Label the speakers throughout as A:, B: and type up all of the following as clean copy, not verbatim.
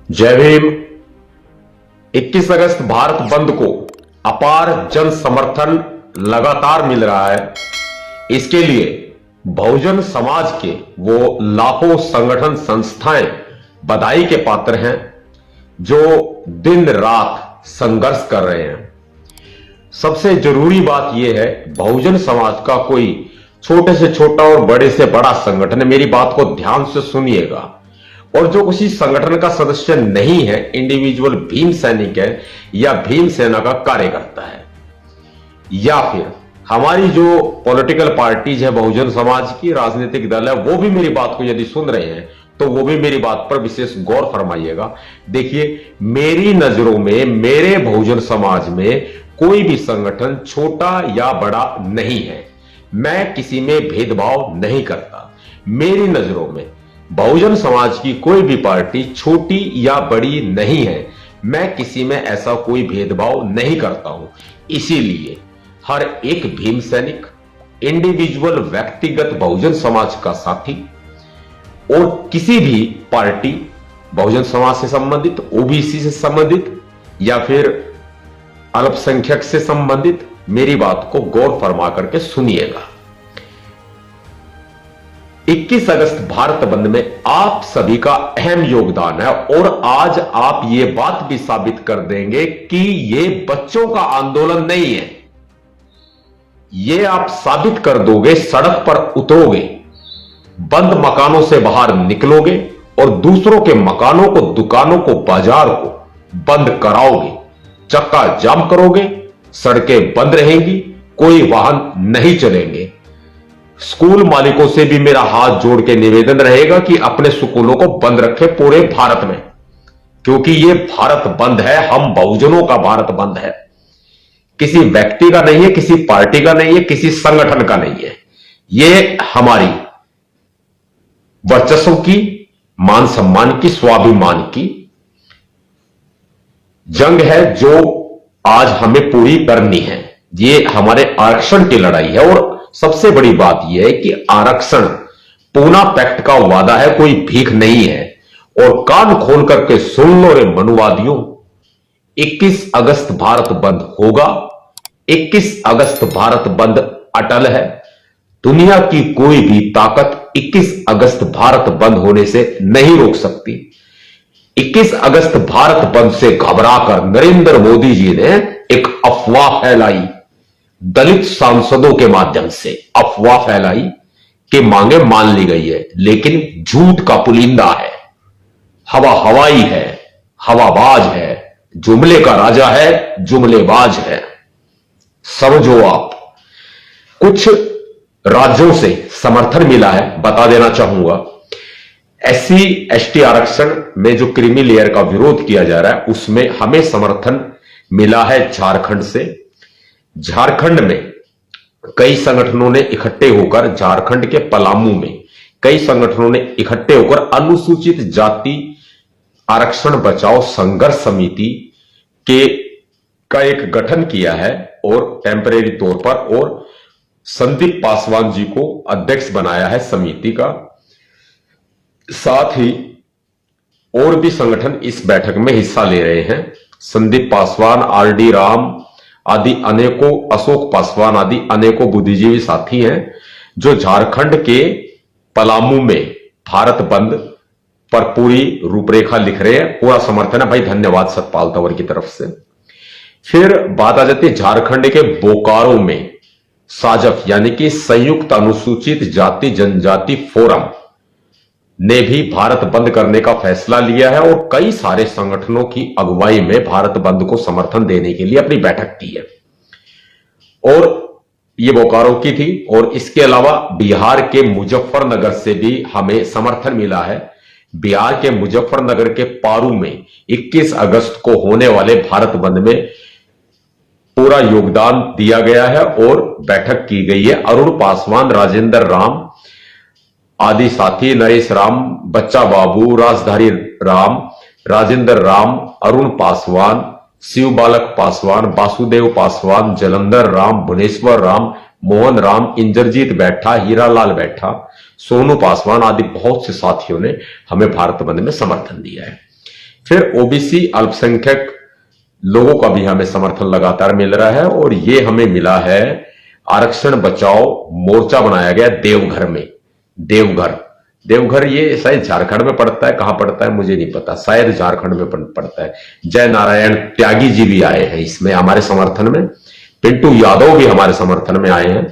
A: जय भीम। 21 अगस्त भारत बंद को अपार जन समर्थन लगातार मिल रहा है। इसके लिए बहुजन समाज के वो लाखों संगठन संस्थाएं बधाई के पात्र हैं जो दिन रात संघर्ष कर रहे हैं। सबसे जरूरी बात यह है, बहुजन समाज का कोई छोटे से छोटा और बड़े से बड़ा संगठन है, मेरी बात को ध्यान से सुनिएगा। और जो किसी संगठन का सदस्य नहीं है, इंडिविजुअल भीम सैनिक है या भीम सेना का कार्यकर्ता है, या फिर हमारी जो पॉलिटिकल पार्टीज है बहुजन समाज की, राजनीतिक दल है, वो भी मेरी बात को यदि सुन रहे हैं तो वो भी मेरी बात पर विशेष गौर फरमाइएगा। देखिए, मेरी नजरों में, मेरे बहुजन समाज में कोई भी संगठन छोटा या बड़ा नहीं है। मैं किसी में भेदभाव नहीं करता। मेरी नजरों में बहुजन समाज की कोई भी पार्टी छोटी या बड़ी नहीं है। मैं किसी में ऐसा कोई भेदभाव नहीं करता हूं। इसीलिए हर एक भीम सैनिक, इंडिविजुअल व्यक्तिगत बहुजन समाज का साथी और किसी भी पार्टी बहुजन समाज से संबंधित, ओबीसी से संबंधित या फिर अल्पसंख्यक से संबंधित, मेरी बात को गौर फरमा करके सुनिएगा। 21 अगस्त भारत बंद में आप सभी का अहम योगदान है और आज आप ये बात भी साबित कर देंगे कि ये बच्चों का आंदोलन नहीं है। ये आप साबित कर दोगे, सड़क पर उतरोगे, बंद मकानों से बाहर निकलोगे और दूसरों के मकानों को, दुकानों को, बाजार को बंद कराओगे, चक्का जाम करोगे, सड़कें बंद रहेंगी, कोई वाहन नहीं चलेंगे। स्कूल मालिकों से भी मेरा हाथ जोड़ के निवेदन रहेगा कि अपने स्कूलों को बंद रखें पूरे भारत में, क्योंकि ये भारत बंद है, हम बहुजनों का भारत बंद है। किसी व्यक्ति का नहीं है, किसी पार्टी का नहीं है, किसी संगठन का नहीं है। ये हमारी वर्चस्व की, मान सम्मान की, स्वाभिमान की जंग है जो आज हमें पूरी करनी है। ये हमारे आरक्षण की लड़ाई है और सबसे बड़ी बात यह है कि आरक्षण पूना पैक्ट का वादा है, कोई भीख नहीं है। और कान खोल करके सुन लो रे मनुवादियों, 21 अगस्त भारत बंद होगा। 21 अगस्त भारत बंद अटल है। दुनिया की कोई भी ताकत 21 अगस्त भारत बंद होने से नहीं रोक सकती। 21 अगस्त भारत बंद से घबराकर नरेंद्र मोदी जी ने एक अफवाह फैलाई, दलित सांसदों के माध्यम से अफवाह फैलाई कि मांगे मान ली गई है, लेकिन झूठ का पुलिंदा है, हवा हवाई है, हवाबाज है, जुमले का राजा है, जुमलेबाज है। समझो आप। कुछ राज्यों से समर्थन मिला है, बता देना चाहूंगा। एससी एसटी आरक्षण में जो क्रीमी लेयर का विरोध किया जा रहा है, उसमें हमें समर्थन मिला है झारखंड से। झारखंड में कई संगठनों ने इकट्ठे होकर, झारखंड के पलामू में कई संगठनों ने इकट्ठे होकर अनुसूचित जाति आरक्षण बचाओ संघर्ष समिति का एक गठन किया है और टेम्परेरी तौर पर, और संदीप पासवान जी को अध्यक्ष बनाया है समिति का। साथ ही और भी संगठन इस बैठक में हिस्सा ले रहे हैं। संदीप पासवान, आरडी राम आदि अनेकों, अशोक पासवान आदि अनेकों बुद्धिजीवी साथी हैं जो झारखंड के पलामू में भारत बंद पर पूरी रूपरेखा लिख रहे हैं। पूरा समर्थन है भाई, धन्यवाद सतपाल तंवर की तरफ से। फिर बात आ जाती है झारखंड के बोकारो में साजक यानी कि संयुक्त अनुसूचित जाति जनजाति फोरम ने भी भारत बंद करने का फैसला लिया है और कई सारे संगठनों की अगुवाई में भारत बंद को समर्थन देने के लिए अपनी बैठक की है। और ये बोकारो की थी। और इसके अलावा बिहार के मुजफ्फरनगर से भी हमें समर्थन मिला है। बिहार के मुजफ्फरनगर के पारू में 21 अगस्त को होने वाले भारत बंद में पूरा योगदान दिया गया है और बैठक की गई है। अरुण पासवान, राजेंद्र राम आदि साथी, नरेश राम, बच्चा बाबू, राजधारी राम, राजेंद्र राम, अरुण पासवान, शिव बालक पासवान, वासुदेव पासवान, जलंधर राम, भुवनेश्वर राम, मोहन राम, इंद्रजीत बैठा, हीरालाल बैठा, सोनू पासवान आदि बहुत से साथियों ने हमें भारत बंद में समर्थन दिया है। फिर ओबीसी अल्पसंख्यक लोगों का भी हमें समर्थन लगातार मिल रहा है, और ये हमें मिला है आरक्षण बचाओ मोर्चा बनाया गया देवघर में। देवघर देवघर ये शायद झारखंड में पड़ता है, कहां पड़ता है मुझे नहीं पता, शायद झारखंड में पड़ता है। जय नारायण त्यागी जी भी आए हैं इसमें हमारे समर्थन में, पिंटू यादव भी हमारे समर्थन में आए हैं,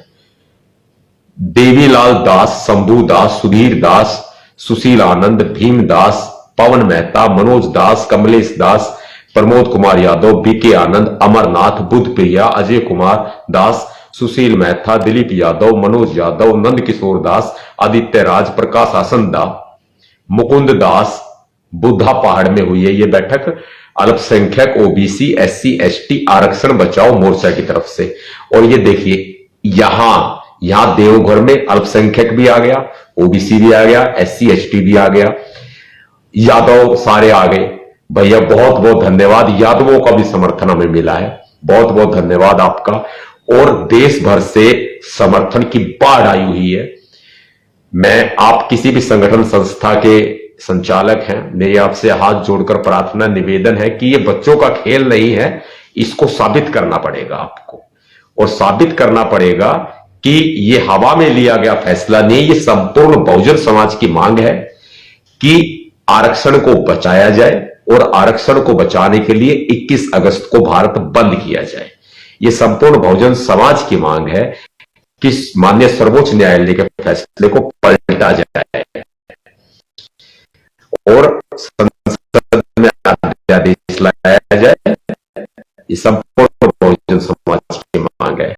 A: देवीलाल दास, शंभू दास, सुधीर दास, सुशील आनंद, भीम दास, पवन मेहता, मनोज दास, कमलेश दास, प्रमोद कुमार यादव, बीके आनंद, अमरनाथ, बुद्ध प्रिया, अजय कुमार दास, सुशील मेहता, दिलीप यादव, मनोज यादव, नंद किशोर दास, आदित्य राज, प्रकाश आसंदा, मुकुंद दास। बुद्धा पहाड़ में हुई है ये बैठक अल्पसंख्यक ओबीसी एससी एसटी आरक्षण बचाओ मोर्चा की तरफ से। और ये देखिए यहां देवघर में अल्पसंख्यक भी आ गया, ओबीसी भी आ गया, एससी एसटी भी आ गया, यादव सारे आ गए। भैया बहुत बहुत धन्यवाद, यादवों का भी समर्थन हमें मिला है, बहुत बहुत धन्यवाद आपका। और देश भर से समर्थन की बाढ़ आई हुई है। मैं आप किसी भी संगठन संस्था के संचालक हैं, मेरी आपसे हाथ जोड़कर प्रार्थना निवेदन है कि ये बच्चों का खेल नहीं है, इसको साबित करना पड़ेगा आपको, और साबित करना पड़ेगा कि ये हवा में लिया गया फैसला नहीं, ये संपूर्ण बहुजन समाज की मांग है कि आरक्षण को बचाया जाए, और आरक्षण को बचाने के लिए 21 अगस्त को भारत बंद किया जाए। ये संपूर्ण बहुजन समाज की मांग है कि माननीय सर्वोच्च न्यायालय के फैसले को पलटा जाए और संसद में अध्यादेश लाया जाए। ये संपूर्ण बहुजन समाज की मांग है।